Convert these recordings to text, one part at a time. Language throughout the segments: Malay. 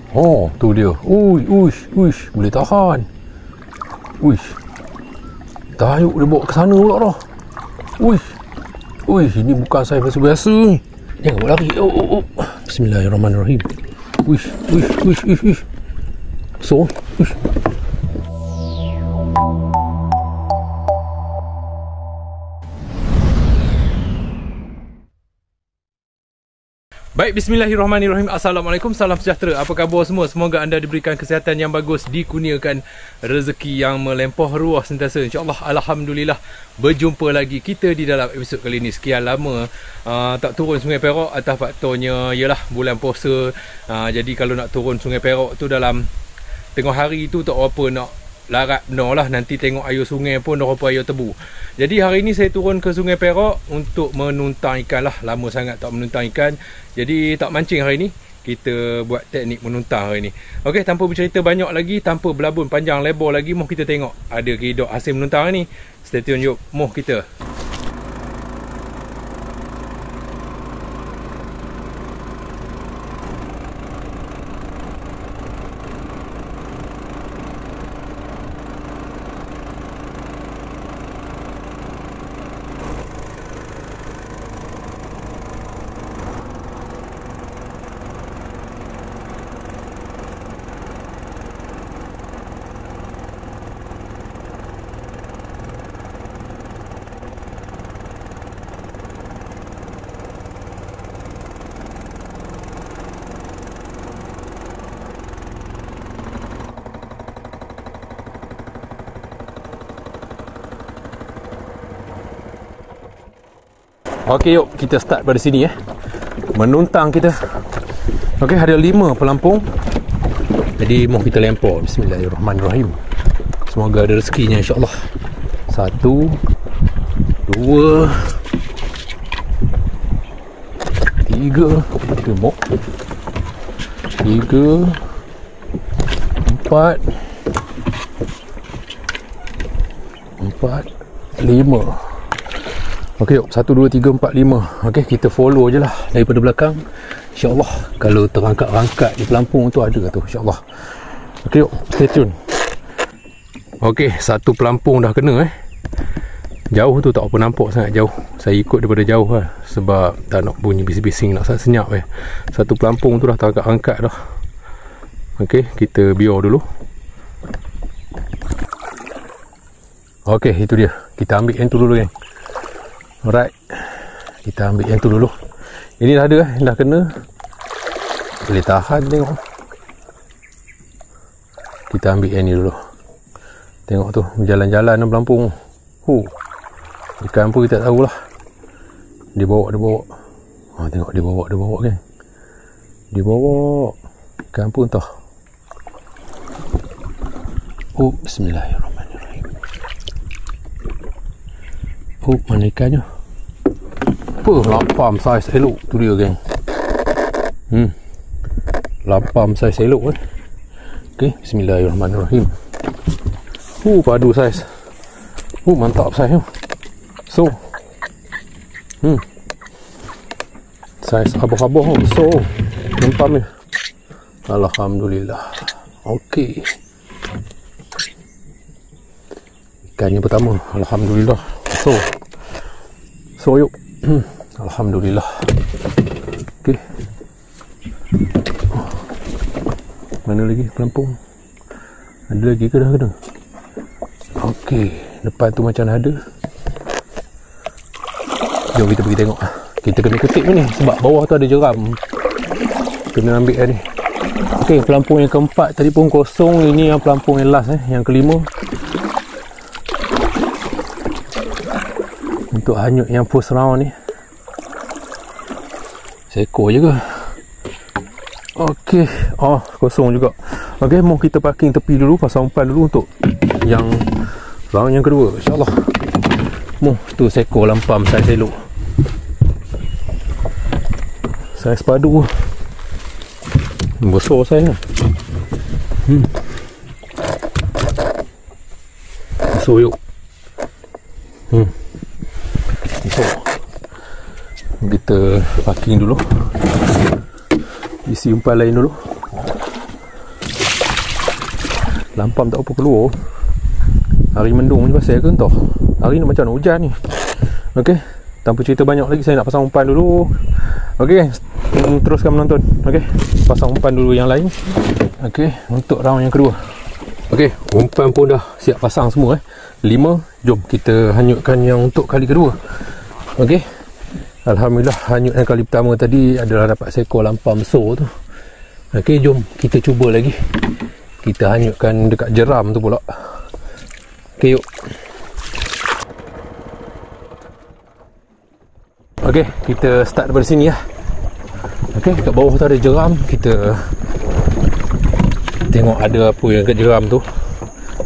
Oh, tu dia. Uish, boleh tahan. Uish. Tajuk dia bawa ke sana pula dah. Uish, ini bukan saya biasa-biasa ni. Jangan buat lari. Oh. Bismillahirrahmanirrahim. Uish. So, uish. Baik, bismillahirrahmanirrahim. Assalamualaikum, salam sejahtera. Apa khabar semua? Semoga anda diberikan kesihatan yang bagus, dikurniakan rezeki yang melimpah ruah sentiasa, insyaAllah. Alhamdulillah, berjumpa lagi kita di dalam episod kali ini. Sekian lama tak turun Sungai Perak. Atas faktornya ialah bulan puasa. Jadi kalau nak turun Sungai Perak tu dalam tengah hari tu tak apa nak larat benar lah. Nanti tengok air sungai pun dah apa air tebu. Jadi hari ni saya turun ke Sungai Perak untuk menuntang ikan lah. Lama sangat tak menuntang ikan. Jadi tak mancing hari ni. Kita buat teknik menuntang hari ni. Okey, tanpa bercerita banyak lagi, tanpa berlabun panjang lebar lagi, moh kita tengok ada kedok hasil menuntang hari ni. Stay tune jom, moh kita. Okey, yuk kita start pada sini menuntang kita. Okey, ada 5 pelampung. Jadi mau kita lempar. Bismillahirrahmanirrahim. Semoga ada rezekinya, insya-Allah. 1 2 3 tembok. 3 4 5. Okey, 1 2 3 4 5. Okey, kita follow je lah daripada belakang. InsyaAllah kalau terangkat-rangkat di pelampung tu ada tu, insyaAllah. Okey, yuk, stay tune. Okey, 1 pelampung dah kena Jauh tu tak apa nampak sangat jauh. Saya ikut daripada jauh lah, sebab tak nak bunyi bising-bising, nak senyap 1 pelampung tu dah terangkat-rangkat dah. Okey, kita biar dulu. Okey, itu dia. Kita ambil yang tu dulu, geng. Alright, kita ambil yang tu dulu. Ini dah ada dah kena. Boleh tahan, tengok. Kita ambil yang ni dulu. Tengok tu, berjalan-jalan dalam pelampung. Ikan pun kita tak tahulah. Dia bawa. Tengok dia bawa kan. Dia bawa. Ikan pun entah. Bismillahirrahmanirrahim. Mana ikannya? Lampam saiz elok tu dia, geng. Lampam saiz elok Okey, bismillahirrahmanirrahim. Padu saiz. Mantap saiz tu. So. Saiz abah-abah so. Lampam ni. Alhamdulillah. Okey. Ikannya pertama, alhamdulillah. So yuk. Alhamdulillah. Okey. Mana lagi pelampung? Ada lagi ke dah kena? Okey, depan tu macam ada. Jom kita pergi tengok. Kita kena ketip ni sebab bawah tu ada jeram. Kena ambil ni. Okey, pelampung yang keempat tadi pun kosong. Ini yang pelampung yang last yang kelima. Untuk hanyut yang first round ni. Seekor je ke? Okey. Kosong juga. Okey, mau kita parking tepi dulu, pasang umpan dulu untuk yang round yang kedua, insyaAllah. Tu seekor lampam saiz elok. Saiz padu. Besar saiz lah. So yuk. So kita parking dulu, isi umpan lain dulu. Lampam tak apa keluar. Hari mendung ni pasal ke entah. Hari ni macam nak hujan ni. Okey, tanpa cerita banyak lagi, saya nak pasang umpan dulu. Okey, teruskan menonton. Okey, pasang umpan dulu yang lain. Okey, untuk round yang kedua. Okey, umpan pun dah siap pasang semua 5. Jom kita hanyutkan yang untuk kali kedua. Okey. Alhamdulillah, hanyut yang kali pertama tadi adalah dapat seekor lampam besar tu. Okey, jom kita cuba lagi. Kita hanyutkan dekat jeram tu pula. Okey, yuk. Okey, kita start daripada sini lah. Okey, kat bawah tu ada jeram. Kita tengok ada apa yang kat jeram tu.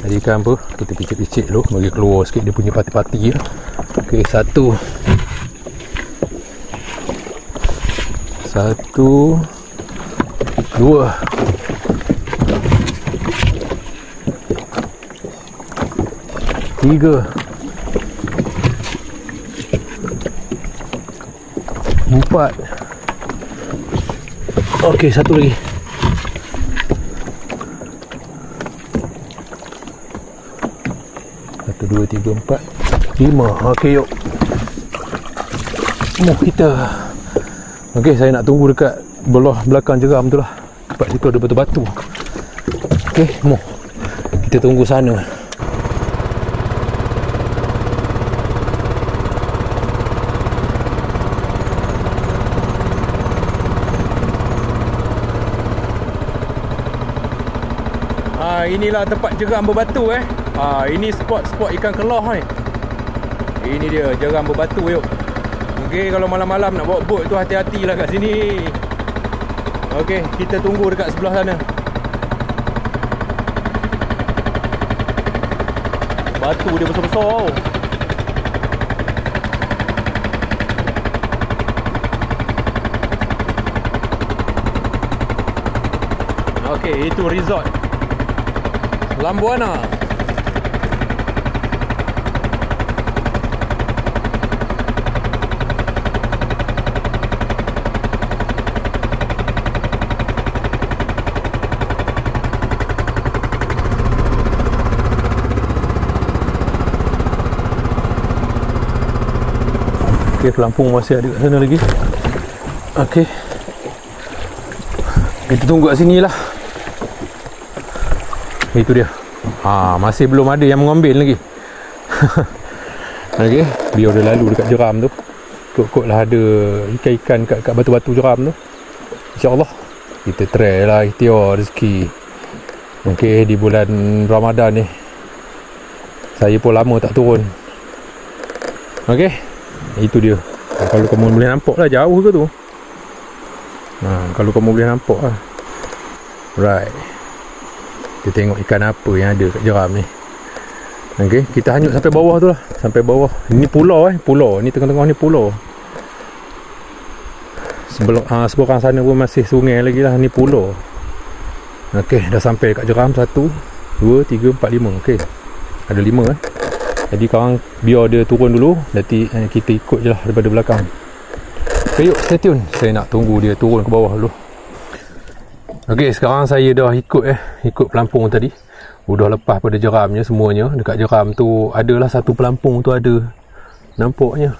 Tadi kan apa, kita picit-picit dulu bagi keluar sikit dia punya pati-pati lah. Okey, 1 2 3 4. Okey, satu lagi. 1 2 3 4 5. Okey, yuk. Kita. Okey, saya nak tunggu dekat belah belakang jeram tu lah. Tempat situ ada batu-batu. Okey, kita tunggu sana. Inilah tempat jeram berbatu ini spot ikan keloh ni. Ini dia jeram berbatu, yuk. Okey, kalau malam-malam nak bawa bot tu hati-hatilah kat sini. Okey, kita tunggu dekat sebelah sana. Batu dia besar-besar. Okey, itu resort Lambuana. Okey, pelampung masih ada kat sana lagi. Okey, kita tunggu kat sini lah. Itu dia. Masih belum ada yang mengambil lagi. Okey, biar dia lalu dekat jeram tu. Kot-kot lah ada ikan-ikan kat batu-batu jeram tu. InsyaAllah kita try lah, ikhtiar rezeki. Okey, di bulan Ramadan ni saya pun lama tak turun. Okey, itu dia. Kalau kamu boleh nampak lah, jauh ke tu. Kalau kamu boleh nampak lah. Right, kita tengok ikan apa yang ada kat jeram ni. Okey, kita hanyut sampai bawah tu lah. Sampai bawah. Ini pulau pulau. Ni tengah-tengah ni pulau. Seberang sana pun masih sungai lagi lah. Ni pulau. Okey, dah sampai kat jeram. 1 2 3 4 5. Okey, ada 5 Jadi korang biar dia turun dulu. Nanti kita ikut je lah daripada belakang. Okey, yuk, stay tune. Saya nak tunggu dia turun ke bawah dulu. Okey, sekarang saya dah ikut pelampung tadi. Udah lepas pada jeramnya semuanya. Dekat jeram tu adalah satu pelampung tu ada. Nampaknya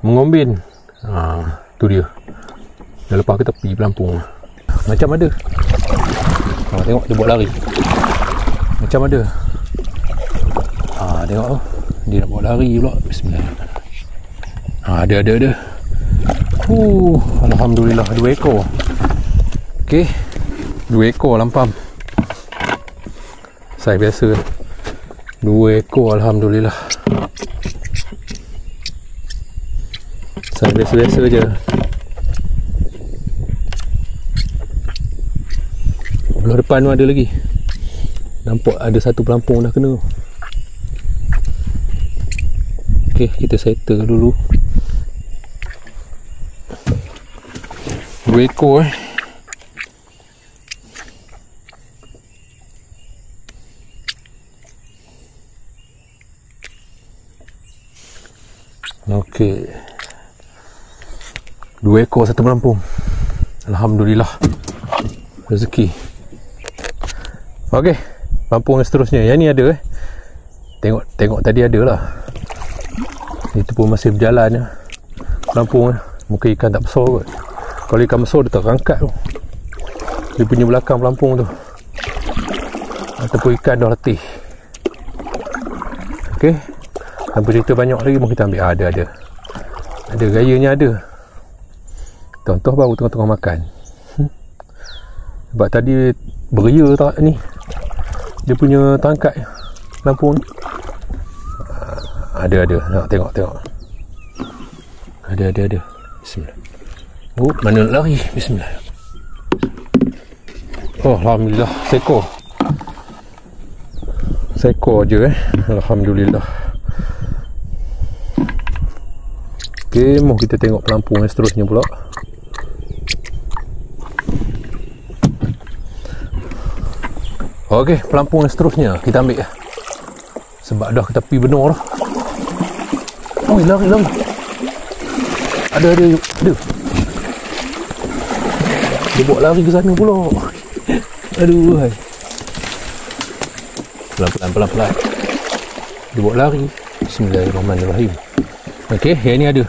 mengombin. Tu dia. Dah lepas ke tepi pelampung. Macam ada. Tengok dia buat lari. Macam ada. Tengok tu. Dia nak buat lari pula. Bismillah. Ada. Alhamdulillah 2 ekor. Okey. 2 ekor lampam. Saiz biasa. 2 ekor, alhamdulillah. Saiz biasa-biasa je. Belah depan tu ada lagi. Nampak ada satu pelampung dah kena. Okey, kita settle dulu. 2 ekor Okey. 2 ekor satu pelampung. Alhamdulillah. Rezeki. Okey. pelampung yang seterusnya. Yang ni ada Tengok tadi ada lah. Itu pun masih berjalan je pelampung. Mungkin ikan tak besar kot. Kalau ikan besar dia terangkat tu, dia punya belakang pelampung tu, ataupun ikan dah letih. Ok, tanpa cerita banyak lagi, pun kita ambil. Ada gayanya ada. Contoh baru tengah-tengah makan. Sebab tadi beria tak ni, dia punya terangkat pelampung ni. Ada. Nak tengok. Ada. Bismillah. Oh, mana nak lari? Bismillah. Oh, alhamdulillah. Seekor je Alhamdulillah. Okey, mau kita tengok pelampung yang seterusnya pula. Okey, pelampung yang seterusnya kita ambil. Sebab dah ke tepi benar dah. Oh, lari. Ada. Dia buat lari ke sana pula. Aduh, hai. Pelan-pelan. Dia buat lari. Bismillahirrahmanirrahim. Okey, yang ni ada.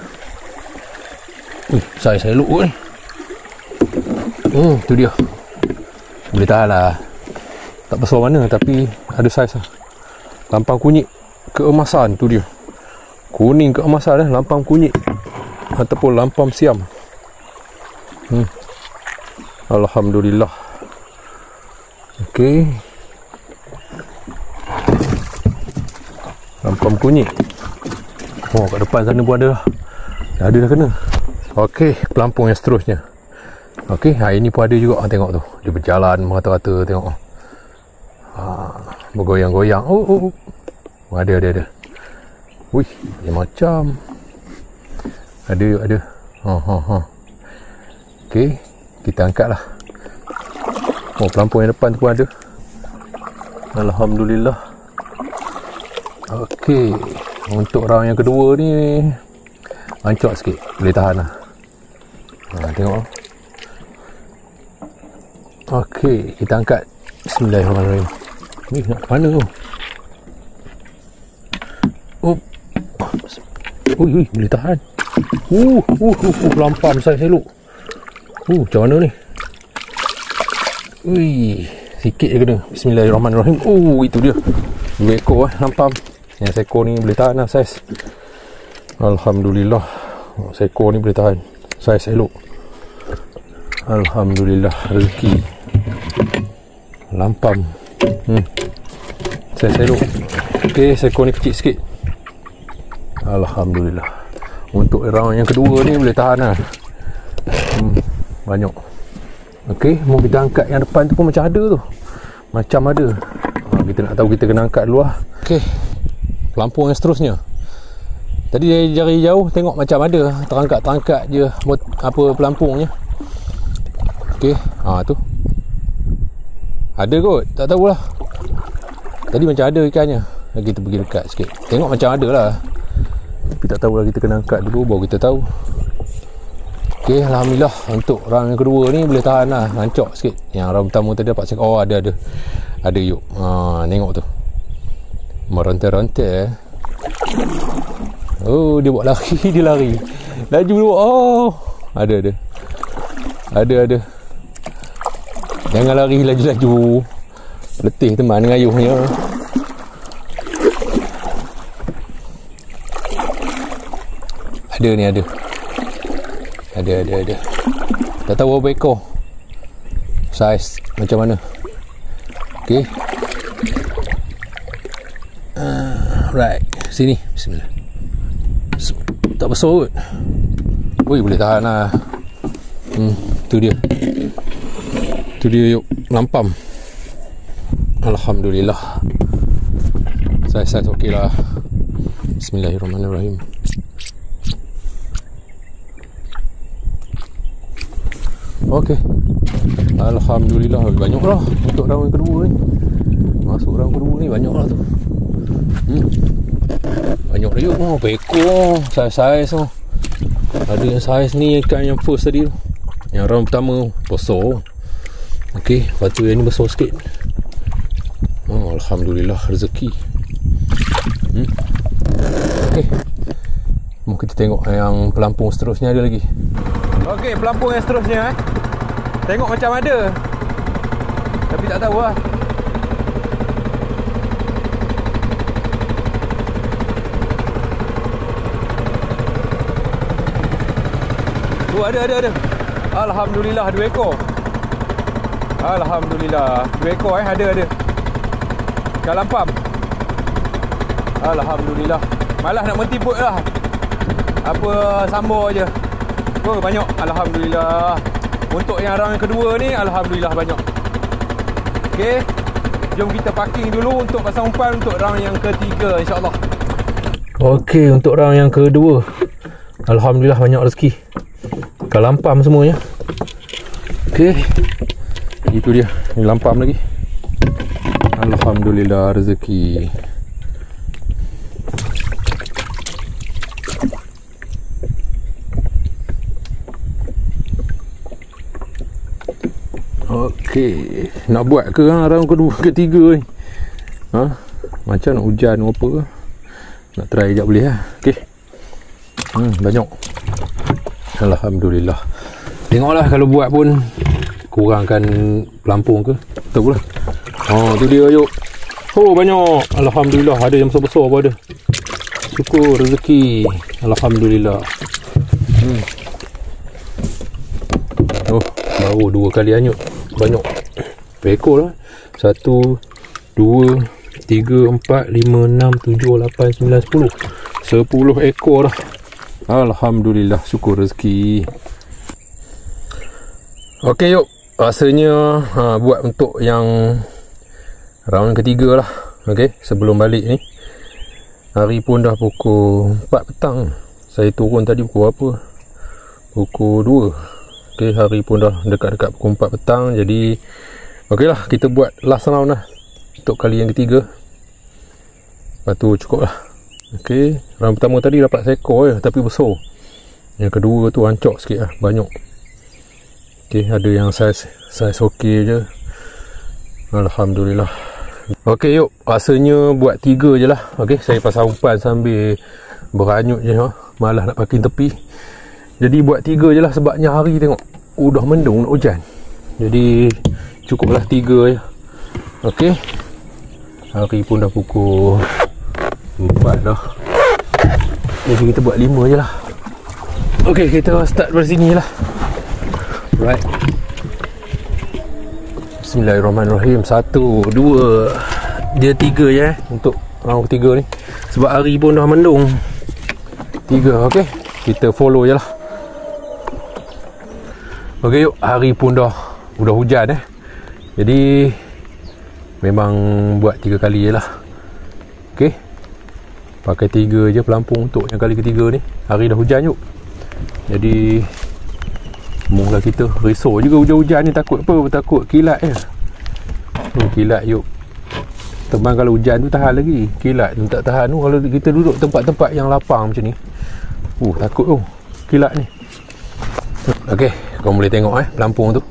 Saya elok kot ni. Tu dia. Boleh tahan lah. Tak besar mana, tapi ada saiz lah. Lampam kunyit keemasan tu dia. Kuning keemasan lampam kunyit ataupun lampam siam. Alhamdulillah. Okey. Lampam kunyit. Oh, kat depan sana pun ada dah. Dah kena. Okey, pelampung yang seterusnya. Okey, ini pun ada juga. Tengok tu. Dia berjalan merata-rata, tengok. Bergoyang-goyang. Oh. Ada. Wih, macam ada. Okey, kita angkat lah. Oh, pelampung yang depan tu pun ada. Alhamdulillah. Okey, untuk round yang kedua ni ancok sikit, boleh tahan lah. Tengok. Okey, kita angkat. Bismillahirrahmanirrahim. Ni nak ke mana tu? Ui, boleh tahan. Lampam saya elok. Macam mana ni? Ui, sikit je kena. Bismillahirrahmanirrahim. Itu dia. 2 ekor lampam. Yang seekor ni boleh tahan lah saiz. Alhamdulillah. Seekor ni boleh tahan. Saiz elok. Alhamdulillah, rezeki. Lampam. Saiz elok. Okey, seekor ni kecil sikit. Alhamdulillah. Untuk round yang kedua ni boleh tahan lah. Banyak. Okey, mau kita angkat yang depan tu pun macam ada tu. Kita nak tahu, kita kena angkat dulu lah. Okey, pelampung yang seterusnya. Tadi dari jari jauh tengok macam ada terangkat je apa pelampungnya. Okey, tu. Ada kot, tak tahulah. Tadi macam ada ikannya. Kita pergi dekat sikit. Tengok macam ada lah. Tapi tak tahulah, kita kena angkat dulu baru kita tahu. Okey, alhamdulillah untuk round yang kedua ni boleh tahan lah. Rancok sikit. Yang round pertama tadi dapat sekali. Oh, ada. Ada yuk. Tengok tu. Merontai-rontai. Oh, dia buat lari. Dia lari. Laju dulu. Oh, ada. Jangan lari laju-laju. Letih teman dengan ayuhnya. Ada. Tak tahu berapa ekor. Saiz macam mana. Okey. Right. Sini. Bismillah. Tak besar kot. Ui, boleh tahan lah. Tu dia yuk. Lampam. Alhamdulillah. Saiz okey lah. Bismillahirrahmanirrahim. Okey. Alhamdulillah, banyak lah untuk round yang kedua ni. Masuk round kedua ni banyak lah tu. Banyak dia. Ekor saiz tu. Ada yang saiz ni ikan yang first tadi tu. Yang round pertama besar. Okey, lepas tu yang ni besar sikit. Alhamdulillah rezeki. Okey. Mau kita tengok yang pelampung seterusnya ada lagi. Okey, pelampung yang seterusnya tengok macam ada. Tapi tak tahu lah. Ada. Alhamdulillah 2 ekor. Alhamdulillah 2 ekor ada. Dalam pam. Alhamdulillah. Malah nak mentibut lah. Apa sambor je. Banyak. Alhamdulillah. Untuk yang round yang kedua ni, alhamdulillah banyak. Okey. Jom kita parking dulu untuk pasang umpan untuk round yang ketiga, insya-Allah. Okey, untuk round yang kedua, alhamdulillah banyak rezeki. Lampam semuanya. Okey. Itu dia. Ni lampam lagi. Alhamdulillah rezeki. Okey. Nak buat ke round kedua, ketiga ni? Macam nak hujan apa? Nak try sekejap boleh lah. Okey. Banyak. Alhamdulillah. Tengoklah kalau buat pun kurangkan pelampung ke. Tak pula. Tu dia yuk. Banyak. Alhamdulillah. Ada yang besar-besar pun ada. Syukur rezeki. Alhamdulillah. Baru 2 kali hanyut. Banyak. Ekor lah. 1, 2, 3, 4, 5, 6, 7, 8, 9, 10. 10 ekor lah. Alhamdulillah, syukur rezeki. Okey yuk. Rasanya buat untuk yang round ketiga lah. Okey, sebelum balik ni. Hari pun dah pukul 4 petang. Saya turun tadi pukul berapa? Pukul 2. Okey, hari pun dah dekat-dekat pukul 4 petang. Jadi okey lah, kita buat last round lah untuk kali yang ketiga. Lepas tu cukup lah. Okey, round pertama tadi dapat seekor je, tapi besar. Yang kedua tu rancak sikit lah, banyak. Okey, ada yang saiz okey je. Alhamdulillah. Okey yuk, rasanya buat 3 je lah. Okey, saya pasang umpan sambil beranyut je. Malah nak parking tepi. Jadi buat 3 je lah, sebabnya hari tengok dah mendung nak hujan. Jadi cukuplah 3 je. Okey, hari pun dah pukul 4 dah. Jadi kita buat 5 je lah. Okey, kita start dari sini lah. Right. Bismillahirrahmanirrahim. 1, 2. Dia 3 je untuk round ketiga ni. Sebab hari pun dah mendung. 3, okey. Kita follow je lah. Okey yuk, hari pun dah hujan Jadi memang buat 3 kali je lah. Okey. Pakai 3 je pelampung untuk yang kali ketiga ni. Hari dah hujan yuk. Jadi mula kita risau juga hujan-hujan ni. Takut apa? Takut kilat je. Kilat yuk. Teman kalau hujan tu tahan lagi. Kilat tu tak tahan tu. Kalau kita duduk tempat-tempat yang lapang macam ni, takut tu kilat ni. Okey, kau boleh tengok pelampung tu.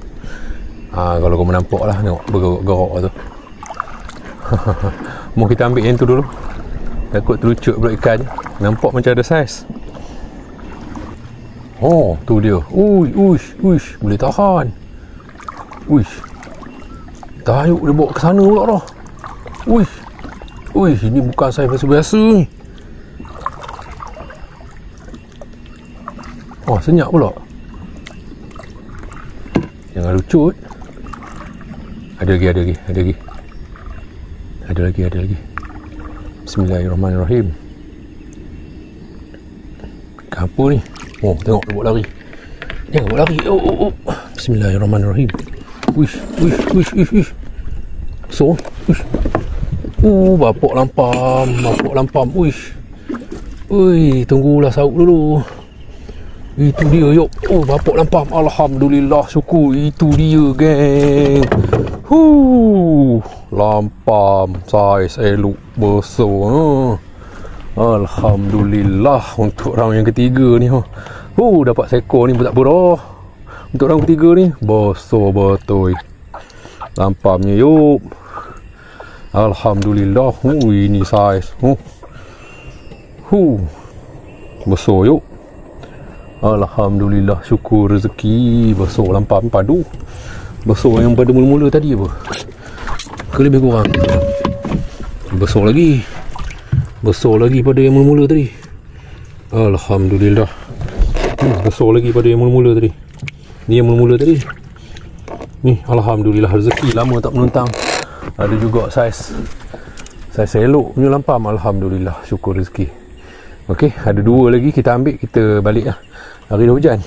Kalau kau nampak lah, tengok bergerak tu. Mau kita ambil yang tu dulu. Takut terlucut pula ikan. Nampak macam ada saiz. Tu dia. Uish, boleh tahan. Uish. Tahan yuk, dia bawa ke sana pula dah. Uish, ini bukan saiz biasa-biasa ni. Senyap pula. Jangan lucut. Ada lagi. Bismillahirrahmanirrahim. Apa ni? Tengok dia buat lari. Jangan buat lari. Bismillahirrahmanirrahim. Wish. So, wish. Bapak lampam. Wish. Tunggulah sauk dulu. Itu dia yuk. Bapak lampam. Alhamdulillah, syukur. Itu dia, geng. Lampam saiz elok besar. Alhamdulillah untuk round yang ketiga ni. Dapat seekor ni pun tak apa dah. Untuk round ketiga ni besar betul. Lampamnya yuk. Alhamdulillah. Ini saiz. Besar yuk. Alhamdulillah, syukur rezeki. Besar lampam padu. Besar yang pada mula-mula tadi apa? Ke lebih kurang? Besar lagi. Besar lagi pada yang mula-mula tadi. Alhamdulillah. Besar lagi pada yang mula-mula tadi. Ni yang mula-mula tadi. Ni alhamdulillah, rezeki lama tak menuntang. Ada juga saiz elok punya lampam. Alhamdulillah, syukur rezeki. Okey, ada 2 lagi kita ambil, kita balik lah. Hari dah hujan.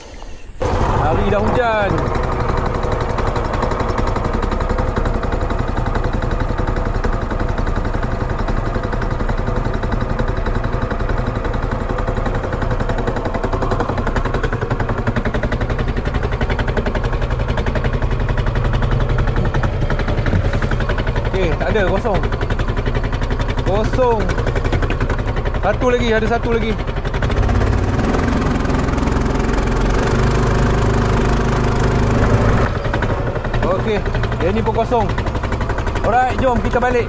Okey, tak ada, kosong. Satu lagi, ada satu lagi. Okey, yang ni pun kosong. Alright, jom kita balik.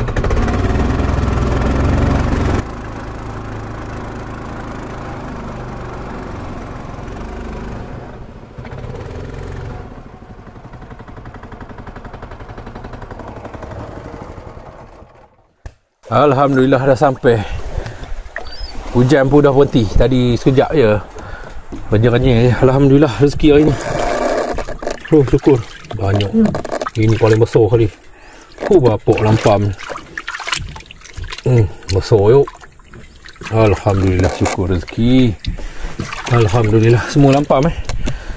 Alhamdulillah dah sampai. Hujan pun dah berhenti. Tadi sekejap je banjir-banjir. Alhamdulillah rezeki hari ni. Syukur. Banyak. Ini paling besar kali. Bapak lampam. Besar yuk. Alhamdulillah, syukur rezeki. Alhamdulillah, semua lampam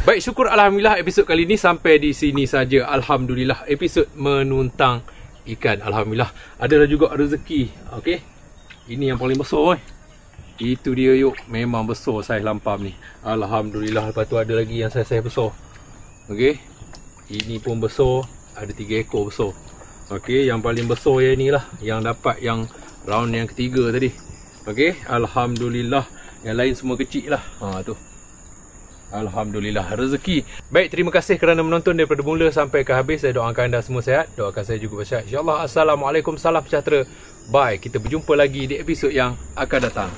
Baik, syukur alhamdulillah episod kali ni sampai di sini saja. Alhamdulillah, episod menuntang ikan. Alhamdulillah, adalah juga rezeki. Okey. Ini yang paling besar Itu dia yuk. Memang besar saiz lampam ni. Alhamdulillah. Lepas tu ada lagi yang saiz besar. Okey. Ini pun besar. Ada 3 ekor besar. Okey. Yang paling besar yang ni lah. Yang dapat yang round yang ketiga tadi. Okey. Alhamdulillah. Yang lain semua kecil lah. Tu. Alhamdulillah, rezeki. Baik, terima kasih kerana menonton daripada mula sampai ke habis. Saya doakan anda semua sihat. Doakan saya juga bersihat. InsyaAllah. Assalamualaikum. Salam sejahtera. Bye. Kita berjumpa lagi di episod yang akan datang.